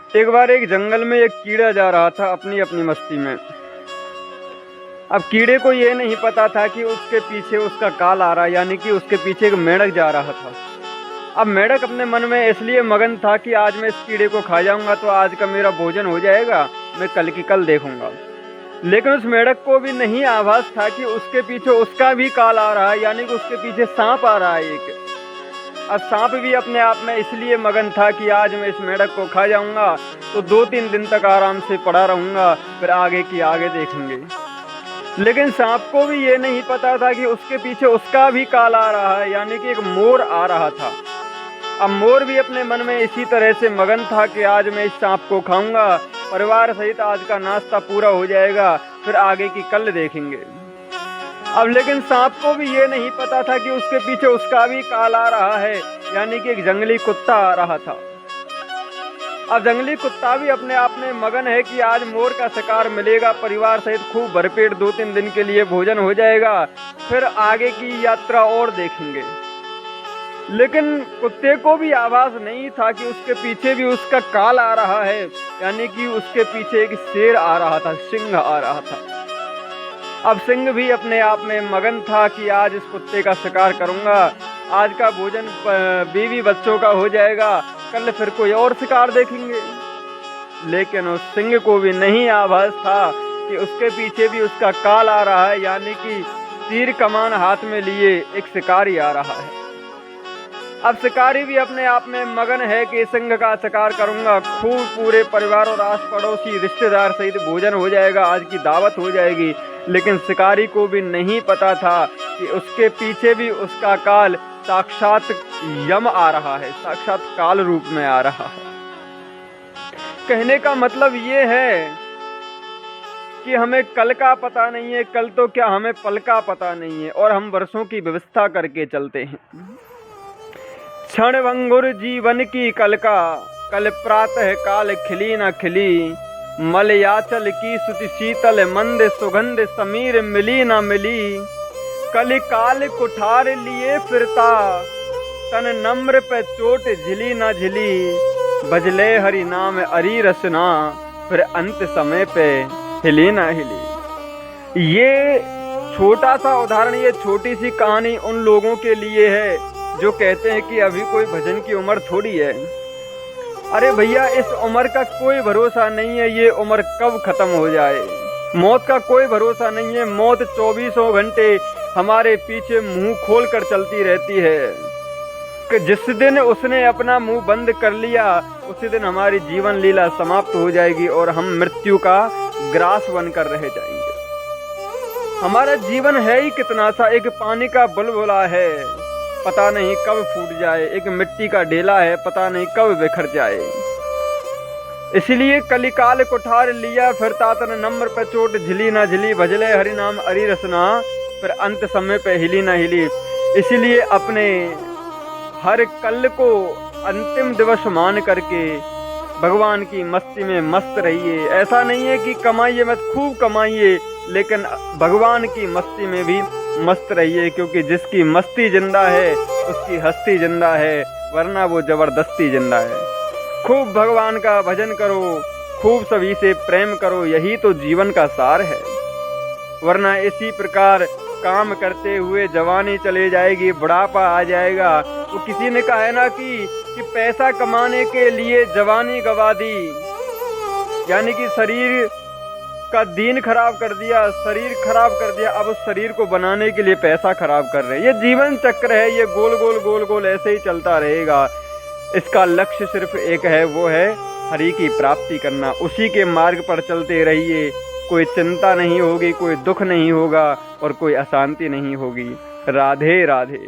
एक बार एक जंगल में एक कीड़ा जा रहा था अपनी अपनी मस्ती में। अब कीड़े को ये नहीं पता था कि उसके पीछे उसका काल आ रहा है, यानी कि उसके पीछे एक मेंढक जा रहा था। अब मेंढक अपने मन में इसलिए मगन था कि आज मैं इस कीड़े को खा जाऊंगा तो आज का मेरा भोजन हो जाएगा, मैं कल की कल देखूंगा। लेकिन उस मेंढक को भी नहीं आभास था कि उसके पीछे उसका भी काल आ रहा है, यानी कि उसके पीछे सांप आ रहा है एक। अब सांप भी अपने आप में इसलिए मगन था कि आज मैं इस मेंढक को खा जाऊंगा तो 2-3 दिन तक आराम से पड़ा रहूंगा, फिर आगे की आगे देखेंगे। लेकिन सांप को भी ये नहीं पता था कि उसके पीछे उसका भी काल आ रहा है, यानी कि एक मोर आ रहा था। अब मोर भी अपने मन में इसी तरह से मगन था कि आज मैं इस सांप को खाऊंगा, परिवार सहित आज का नाश्ता पूरा हो जाएगा, फिर आगे की कल देखेंगे। अब लेकिन सांप को भी ये नहीं पता था कि उसके पीछे उसका भी काल आ रहा है, यानी कि एक जंगली कुत्ता आ रहा था। अब जंगली कुत्ता भी अपने आप में मगन है कि आज मोर का शिकार मिलेगा, परिवार सहित खूब भरपेट 2-3 दिन के लिए भोजन हो जाएगा, फिर आगे की यात्रा और देखेंगे। लेकिन कुत्ते को भी आभास नहीं था कि उसके पीछे भी उसका काल आ रहा है, यानी कि उसके पीछे एक शेर आ रहा था, सिंह आ रहा था। अब सिंह भी अपने आप में मगन था कि आज इस कुत्ते का शिकार करूंगा, आज का भोजन बीवी बच्चों का हो जाएगा, कल फिर कोई और शिकार देखेंगे। लेकिन उस सिंह को भी नहीं आभास था कि उसके पीछे भी उसका काल आ रहा है, यानी कि तीर कमान हाथ में लिए एक शिकारी आ रहा है। अब शिकारी भी अपने आप में मगन है कि सिंह का शिकार करूंगा, खूब पूरे परिवार और आस पड़ोसी रिश्तेदार सहित भोजन हो जाएगा, आज की दावत हो जाएगी। लेकिन शिकारी को भी नहीं पता था कि उसके पीछे भी उसका काल साक्षात यम आ रहा है, साक्षात काल रूप में आ रहा है। कहने का मतलब ये है कि हमें कल का पता नहीं है, कल तो क्या हमें पल का पता नहीं है, और हम वर्षों की व्यवस्था करके चलते हैं। क्षण भंगुर जीवन की कल का, कल प्रातः काल खिली न खिली, मलयाचल की सुति शीतल मंद सुगंध समीर मिली न मिली, कल काल कुठार लिए फिरता, तन नम्र पे चोट झिली न झिली, भजले हरि नाम अरी रसना, फिर अंत समय पे हिली न हिली। ये छोटा सा उदाहरण, ये छोटी सी कहानी उन लोगों के लिए है जो कहते हैं कि अभी कोई भजन की उम्र थोड़ी है। अरे भैया, इस उम्र का कोई भरोसा नहीं है, ये उम्र कब खत्म हो जाए। मौत का कोई भरोसा नहीं है, मौत 24 घंटे हमारे पीछे मुंह खोल कर चलती रहती है कि जिस दिन उसने अपना मुंह बंद कर लिया उसी दिन हमारी जीवन लीला समाप्त हो जाएगी और हम मृत्यु का ग्रास बनकर रह जाएंगे। हमारा जीवन है ही कितना सा, एक पानी का बुलबुला है, पता नहीं कब फूट जाए, एक मिट्टी का ढेला है, पता नहीं कब बिखर जाए। इसलिए कलिकाल कुठार लिया फिरता, तन नम्र पे चोट झिली ना झिली, भजले हरि नाम अरी रसना, फिर अंत समय पे हिली ना हिली। इसलिए अपने हर कल को अंतिम दिवस मान करके भगवान की मस्ती में मस्त रहिए। ऐसा नहीं है कि कमाइए मत, खूब कमाइए, लेकिन भगवान की मस्ती में भी मस्त रहिए, क्योंकि जिसकी मस्ती जिंदा है उसकी हस्ती जिंदा है, वरना वो जबरदस्ती जिंदा है। खूब भगवान का भजन करो, खूब सभी से प्रेम करो, यही तो जीवन का सार है। वरना इसी प्रकार काम करते हुए जवानी चले जाएगी, बुढ़ापा आ जाएगा। वो किसी ने कहा है ना कि पैसा कमाने के लिए जवानी गवा दी, यानी कि शरीर का दीन खराब कर दिया, शरीर खराब कर दिया, अब उस शरीर को बनाने के लिए पैसा खराब कर रहे हैं। ये जीवन चक्र है, ये गोल गोल गोल गोल ऐसे ही चलता रहेगा। इसका लक्ष्य सिर्फ एक है, वो है हरि की प्राप्ति करना। उसी के मार्ग पर चलते रहिए, कोई चिंता नहीं होगी, कोई दुख नहीं होगा और कोई अशांति नहीं होगी। राधे राधे।